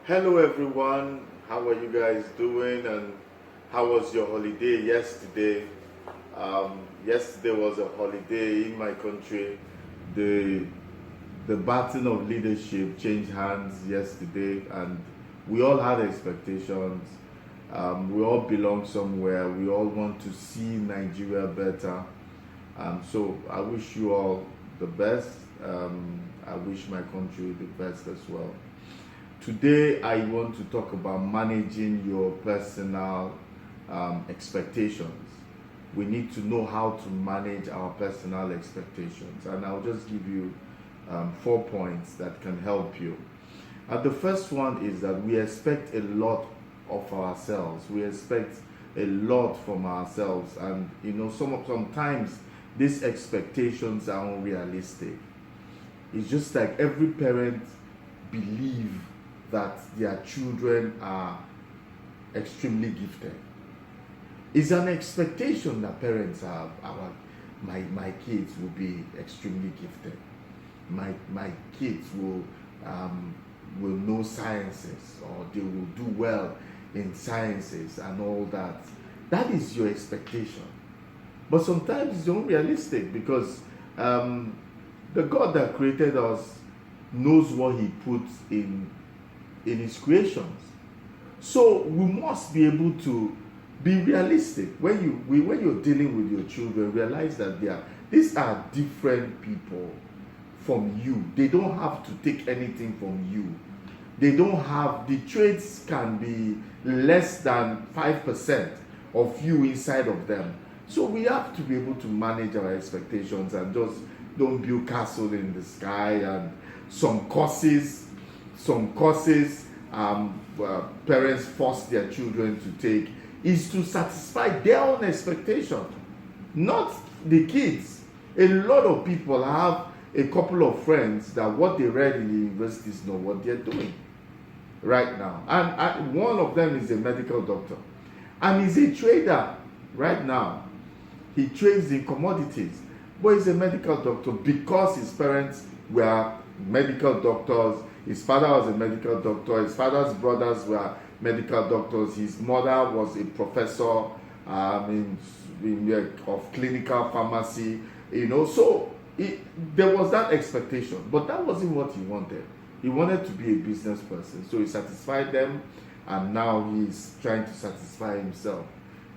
Hello everyone, how are you guys doing and how was your holiday yesterday? Yesterday was a holiday in my country. The the baton of leadership changed hands yesterday and we all had expectations. We all belong somewhere. We all want to see Nigeria better. So I wish you all the best. I wish my country the best as well. Today, I want to talk about managing your personal expectations. We need to know how to manage our personal expectations, and I'll just give you 4 points that can help you. The first one is that we expect a lot of ourselves. We expect a lot from ourselves, and sometimes these expectations are unrealistic. It's just like every parent believe that their children are extremely gifted. It's an expectation that parents have. My kids will be extremely gifted. My kids will know sciences, or they will do well in sciences and all that. That is your expectation. But sometimes it's unrealistic because the God that created us knows what He puts in His creations. So we must be able to be realistic. When you're dealing with your children, realize that these are different people from you. They don't have to take anything from you. They don't have, the traits can be less than 5% of you inside of them. So we have to be able to manage our expectations and just don't build castle in the sky. And some courses parents force their children to take is to satisfy their own expectation, not the kids. A lot of people have a couple of friends that what they read in the universities know what they're doing right now, and one of them is a medical doctor and he's a trader right now. He trades in commodities, but he's a medical doctor because his parents were medical doctors. His father was a medical doctor. His father's brothers were medical doctors. His mother was a professor of clinical pharmacy. So there was that expectation, but that wasn't what he wanted. He wanted to be a business person, so he satisfied them, and now he's trying to satisfy himself.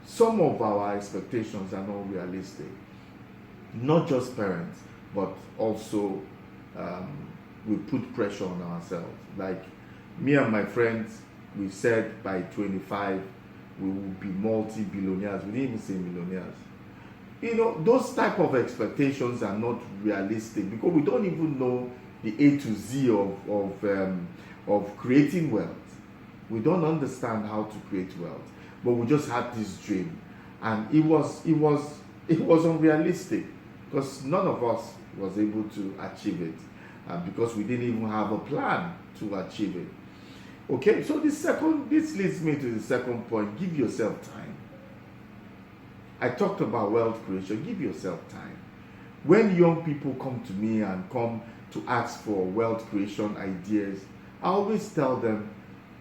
Some of our expectations are not realistic. Not just parents, but also we put pressure on ourselves. Like me and my friends, we said by 25 we will be multi-billionaires. We didn't even say millionaires. Those type of expectations are not realistic because we don't even know the A to Z of creating wealth. We don't understand how to create wealth, but we just had this dream, and it was unrealistic because none of us was able to achieve it, because we didn't even have a plan to achieve it. Okay, so this leads me to the second point. Give yourself time. I talked about wealth creation. Give yourself time. When young people come to me and come to ask for wealth creation ideas, I always tell them,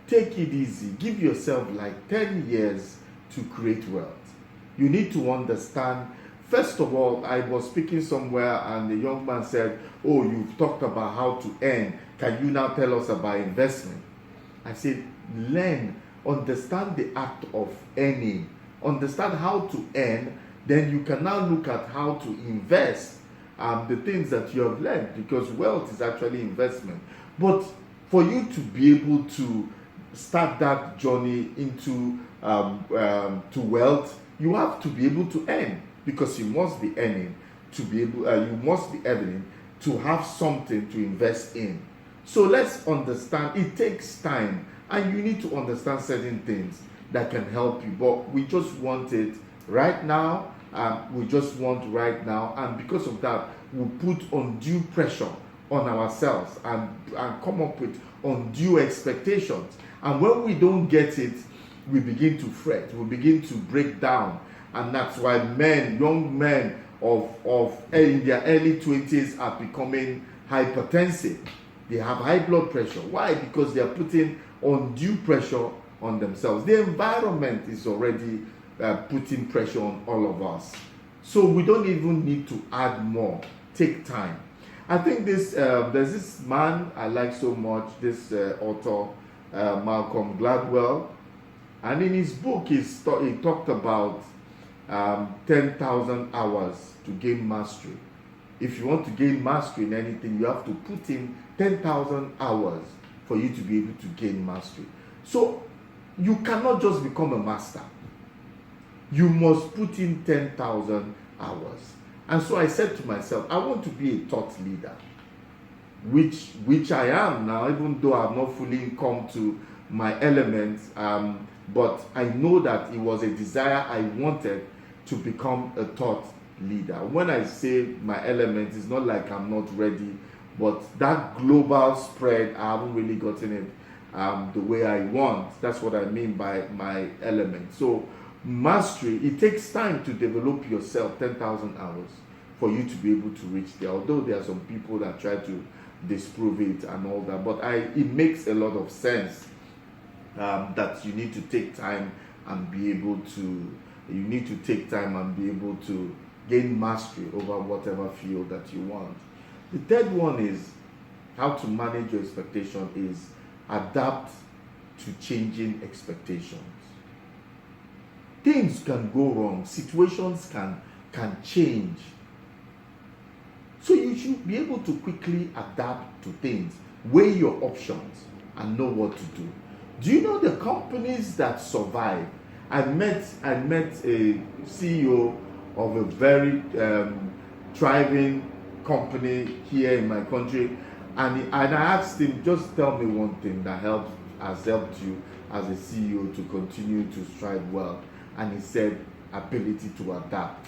take it easy. Give yourself like 10 years to create wealth. You need to understand. First of all, I was speaking somewhere and the young man said, "Oh, you've talked about how to earn. Can you now tell us about investment?" I said, learn, understand the act of earning, understand how to earn, then you can now look at how to invest the things that you have learned, because wealth is actually investment. But for you to be able to start that journey into to wealth, you have to be able to earn, because you must be earning to be able. You must be earning to have something to invest in. So let's understand. It takes time, and you need to understand certain things that can help you. But we just want it right now. We just want right now, and because of that, we put undue pressure on ourselves and come up with undue expectations. And when we don't get it, we begin to fret, we begin to break down. And that's why young men in their early 20s are becoming hypertensive. They have high blood pressure. Why? Because they are putting undue pressure on themselves. The environment is already putting pressure on all of us. So we don't even need to add more. Take time. I think there's this man I like so much, this author, Malcolm Gladwell, and in his book he talked about 10,000 hours to gain mastery. If you want to gain mastery in anything, you have to put in 10,000 hours for you to be able to gain mastery. So you cannot just become a master. You must put in 10,000 hours. And so I said to myself, I want to be a thought leader, which I am now, even though I've not fully come to my elements. But I know that it was a desire I wanted to become a thought leader. When I say my elements, it's not like I'm not ready, but that global spread, I haven't really gotten it the way I want. That's what I mean by my element. So mastery, it takes time to develop yourself, 10,000 hours for you to be able to reach there. Although there are some people that try to disprove it and all that, but it makes a lot of sense that you need to take time and be able to gain mastery over whatever field that you want. The third one is how to manage your expectation is adapt to changing expectations. Things can go wrong, situations can change. So you should be able to quickly adapt to things, weigh your options, and know what to do. Do you know the companies that survive? I met a CEO of a very thriving company here in my country, and I asked him, just tell me one thing that has helped you as a CEO to continue to strive well. And he said, ability to adapt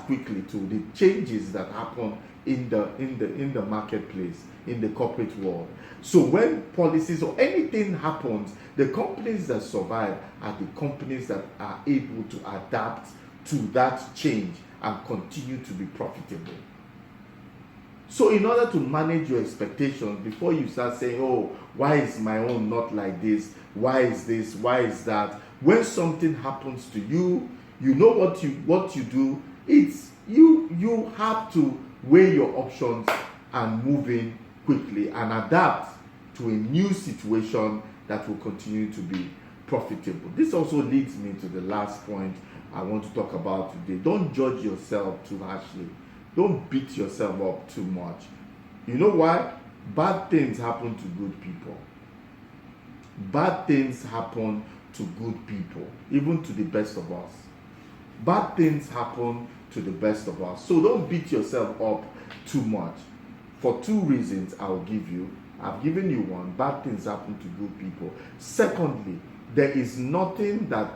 quickly to the changes that happen in the marketplace, in the corporate world. So when policies or anything happens, the companies that survive are the companies that are able to adapt to that change and continue to be profitable. So in order to manage your expectations, before you start saying, oh, why is my own not like this? Why is this? Why is that? When something happens to you, you know what you do. It's you have to weigh your options and move in quickly and adapt to a new situation that will continue to be profitable. This also leads me to the last point I want to talk about today. Don't judge yourself too harshly. Don't beat yourself up too much. You know why? Bad things happen to good people. Bad things happen to good people, even to the best of us. Bad things happen to the best of us. So don't beat yourself up too much. For two reasons I've given you one. Bad things happen to good people. Secondly, there is nothing that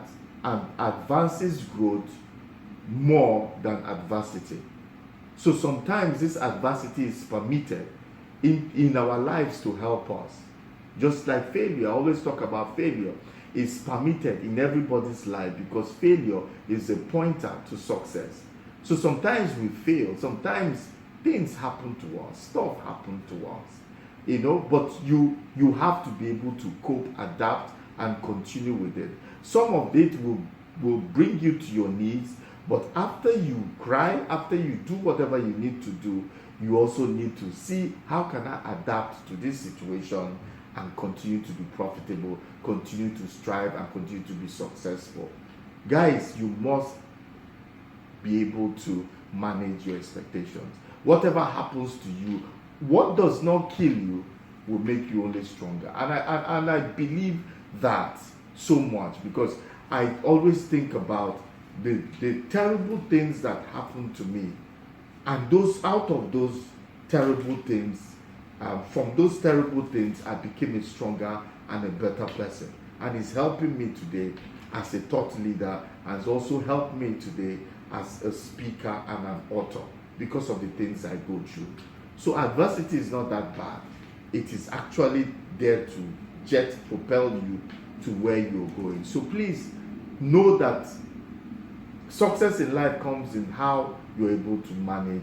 advances growth more than adversity. So sometimes this adversity is permitted in our lives to help us. Just like failure, I always talk about failure. It's permitted in everybody's life because failure is a pointer to success. So sometimes we fail, sometimes things happen to us, stuff happens to us, but you have to be able to cope, adapt, and continue with it. Some of it will bring you to your knees, but after you cry, after you do whatever you need to do, you also need to see, how can I adapt to this situation and continue to be profitable, continue to strive, and continue to be successful. Guys, you must be able to manage your expectations. Whatever happens to you, what does not kill you will make you only stronger. And I believe that so much because I always think about the terrible things that happened to me, and out of those terrible things, from those terrible things, I became a stronger and a better person. And it's helping me today as a thought leader, and it's also helped me today as a speaker and an author because of the things I go through. So adversity is not that bad. It is actually there to propel you to where you're going. So please know that success in life comes in how you're able to manage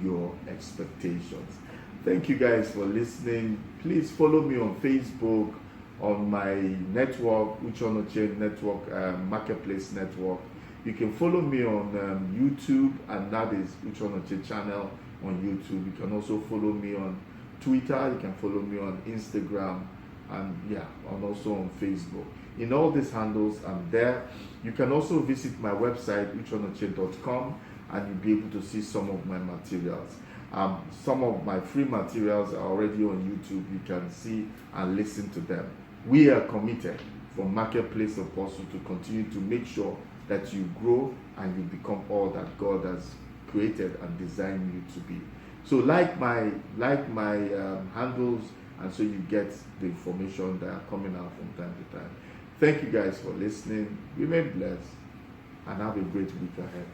your expectations. Thank you guys for listening. Please follow me on Facebook, on my network, which ONOCHIE network, marketplace network. You can follow me on YouTube, and that is which ONOCHIE channel on YouTube. You can also follow me on Twitter. You can follow me on Instagram, and also on Facebook. In all these handles, I'm there. You can also visit my website, whichonochie.com, and you'll be able to see some of my materials. Some of my free materials are already on YouTube. You can see and listen to them. We are committed from Marketplace Apostle to continue to make sure that you grow and you become all that God has created and designed you to be. So like my handles, and so you get the information that are coming out from time to time. Thank you guys for listening. Remain blessed and have a great week ahead.